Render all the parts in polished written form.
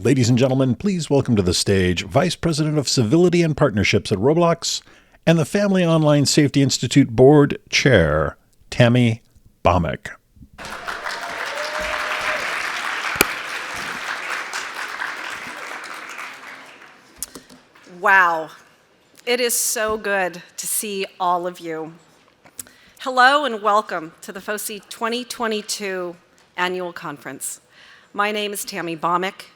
Ladies and gentlemen, please welcome to the stage Vice President of Civility and Partnerships at Roblox and the Family Online Safety Institute Board Chair, Tami, Bhaumik. Wow, it is so good to see all of you. Hello and welcome to the FOSI 2022 Annual Conference. My name is Tami Bhaumik,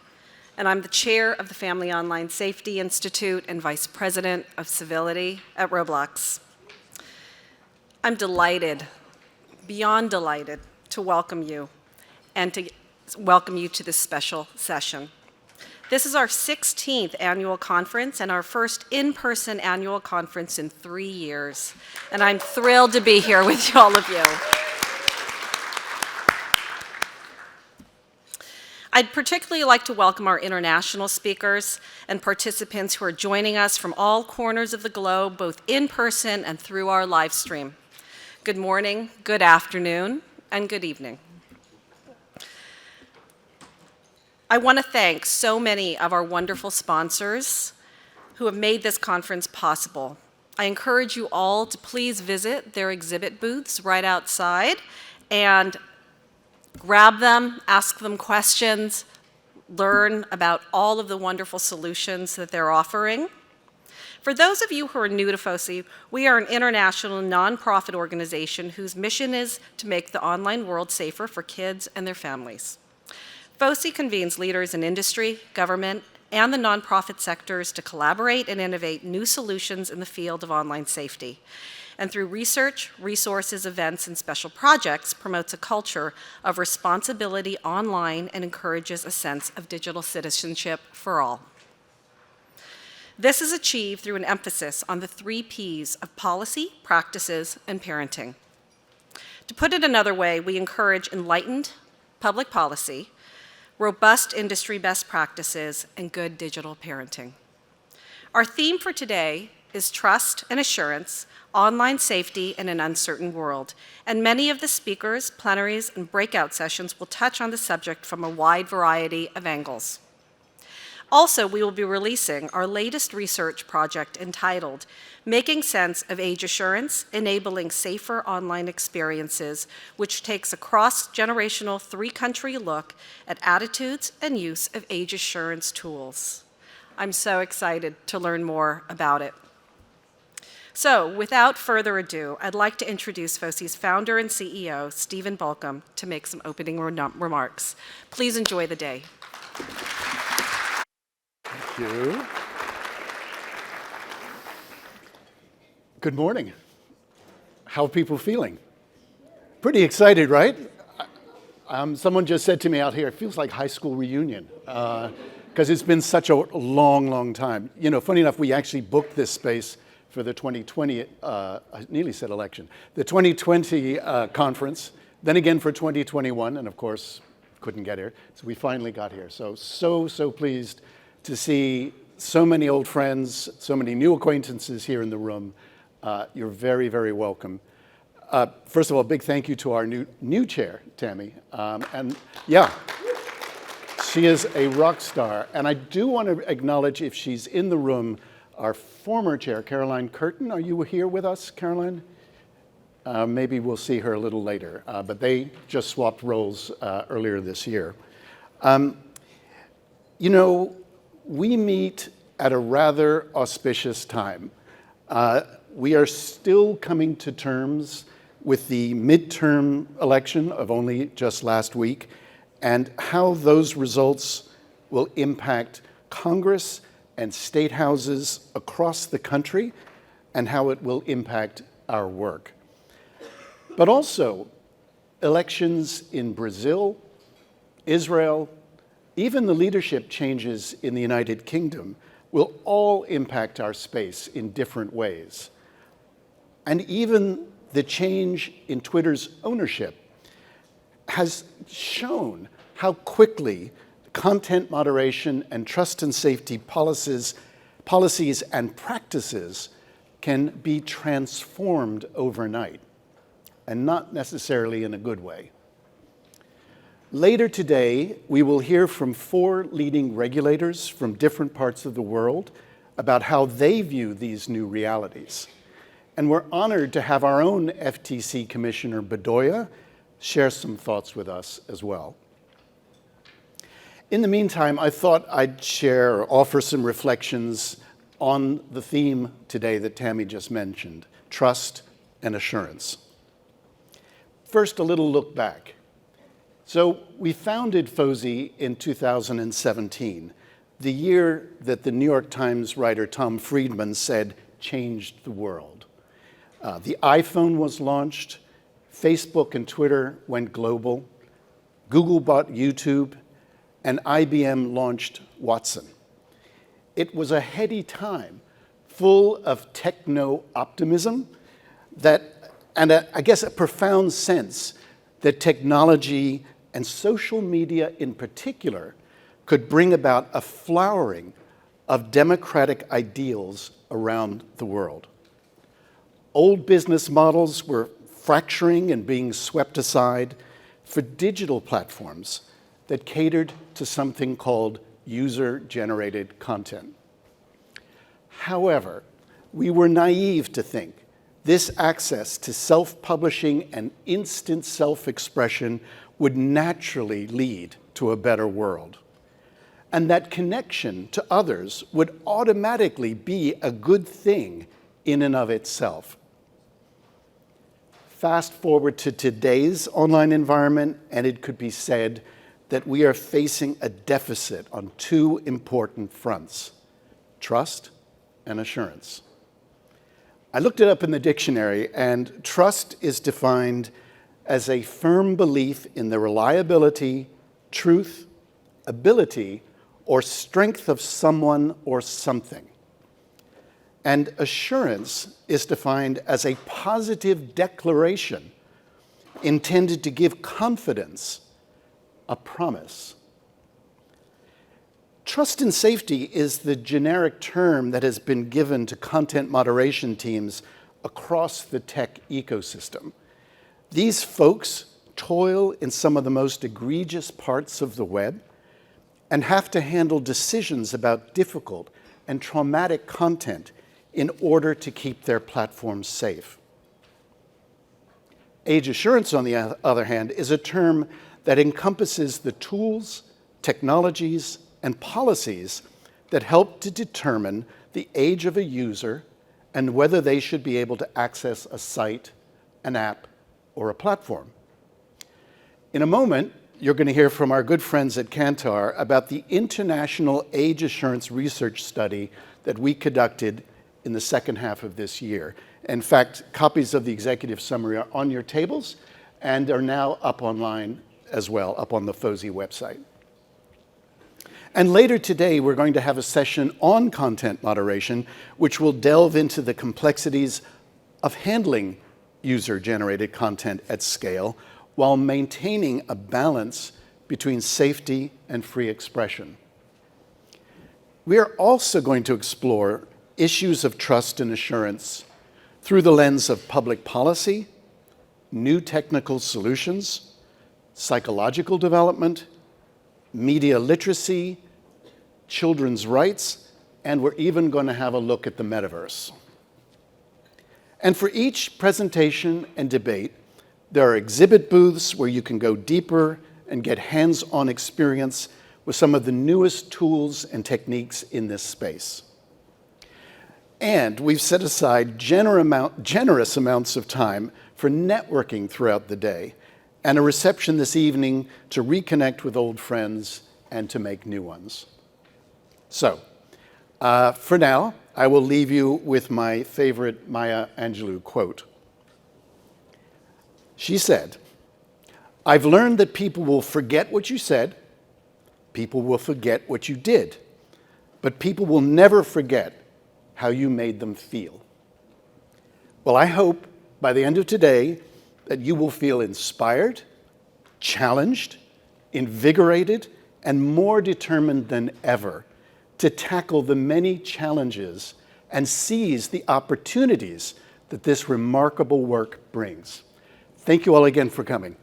and I'm the chair of the Family Online Safety Institute and vice president of Civility at Roblox. I'm delighted, beyond delighted, to welcome you and to welcome you to this special session. This is our 16th annual conference and our first in-person annual conference in 3 years. And I'm thrilled to be here with all of you. I'd particularly like to welcome our international speakers and participants who are joining us from all corners of the globe, both in person and through our live stream. Good morning, good afternoon, and good evening. I want to thank so many of our wonderful sponsors who have made this conference possible. I encourage you all to please visit their exhibit booths right outside and grab them, ask them questions, learn about all of the wonderful solutions that they're offering. For those of you who are new to FOSI, we are an international nonprofit organization whose mission is to make the online world safer for kids and their families. FOSI convenes leaders in industry, government, and the nonprofit sectors to collaborate and innovate new solutions in the field of online safety. And through research, resources, events, and special projects, promotes a culture of responsibility online and encourages a sense of digital citizenship for all. This is achieved through an emphasis on the 3 Ps of policy, practices, and parenting. To put it another way, we encourage enlightened public policy, robust industry best practices, and good digital parenting. Our theme for today is trust and assurance, online safety in an uncertain world, and many of the speakers, plenaries, and breakout sessions will touch on the subject from a wide variety of angles. Also, we will be releasing our latest research project entitled Making Sense of Age Assurance, Enabling Safer Online Experiences, which takes a cross-generational 3-country look at attitudes and use of age assurance tools. I'm so excited to learn more about it. So, without further ado, I'd like to introduce FOSI's founder and CEO, Stephen Balkam, to make some opening remarks. Please enjoy the day. Thank you. Good morning. How are people feeling? Pretty excited, right? Someone just said to me out here, it feels like high school reunion, because it's been such a long, long time. You know, funny enough, we actually booked this space for the 2020, I nearly said election, the 2020 conference, then again for 2021, and of course, couldn't get here, so we finally got here. So pleased to see so many old friends, so many new acquaintances here in the room. You're very, very welcome. First of all, big thank you to our new chair, Tami. And yeah, she is a rock star. And I do want to acknowledge, if she's in the room, our former chair, Caroline Curtin. Are you here with us, Caroline? Maybe we'll see her a little later. But they just swapped roles earlier this year. You know, we meet at a rather auspicious time. We are still coming to terms with the midterm election of only just last week and how those results will impact Congress and state houses across the country and how it will impact our work. But also, elections in Brazil, Israel, even the leadership changes in the United Kingdom will all impact our space in different ways. And even the change in Twitter's ownership has shown how quickly content moderation and trust and safety policies and practices can be transformed overnight, and not necessarily in a good way. Later today, we will hear from 4 leading regulators from different parts of the world about how they view these new realities. And we're honored to have our own FTC Commissioner Bedoya share some thoughts with us as well. In the meantime, I thought I'd share or offer some reflections on the theme today that Tami just mentioned, trust and assurance. First, a little look back. So we founded FOSI in 2017, the year that the New York Times writer Tom Friedman said changed the world. The iPhone was launched, Facebook and Twitter went global, Google bought YouTube, and IBM launched Watson. It was a heady time, full of techno-optimism, and I guess a profound sense that technology and social media in particular could bring about a flowering of democratic ideals around the world. Old business models were fracturing and being swept aside for digital platforms that catered to something called user-generated content. However, we were naive to think this access to self-publishing and instant self-expression would naturally lead to a better world, and that connection to others would automatically be a good thing in and of itself. Fast forward to today's online environment, and it could be said that we are facing a deficit on 2 important fronts: trust and assurance. I looked it up in the dictionary, and trust is defined as a firm belief in the reliability, truth, ability, or strength of someone or something. And assurance is defined as a positive declaration intended to give confidence, a promise. Trust and safety is the generic term that has been given to content moderation teams across the tech ecosystem. These folks toil in some of the most egregious parts of the web and have to handle decisions about difficult and traumatic content in order to keep their platforms safe. Age assurance, on the other hand, is a term that encompasses the tools, technologies, and policies that help to determine the age of a user and whether they should be able to access a site, an app, or a platform. In a moment, you're going to hear from our good friends at Kantar about the international age assurance research study that we conducted in the second half of this year. In fact, copies of the executive summary are on your tables and are now up online as well, up on the FOSI website. And later today, we're going to have a session on content moderation, which will delve into the complexities of handling user-generated content at scale while maintaining a balance between safety and free expression. We are also going to explore issues of trust and assurance through the lens of public policy, new technical solutions, psychological development, media literacy, children's rights, and we're even going to have a look at the metaverse. And for each presentation and debate, there are exhibit booths where you can go deeper and get hands-on experience with some of the newest tools and techniques in this space. And we've set aside generous amounts of time for networking throughout the day and a reception this evening to reconnect with old friends and to make new ones. So, for now, I will leave you with my favorite Maya Angelou quote. She said, "I've learned that people will forget what you said, people will forget what you did, but people will never forget how you made them feel." Well, I hope by the end of today that you will feel inspired, challenged, invigorated, and more determined than ever to tackle the many challenges and seize the opportunities that this remarkable work brings. Thank you all again for coming.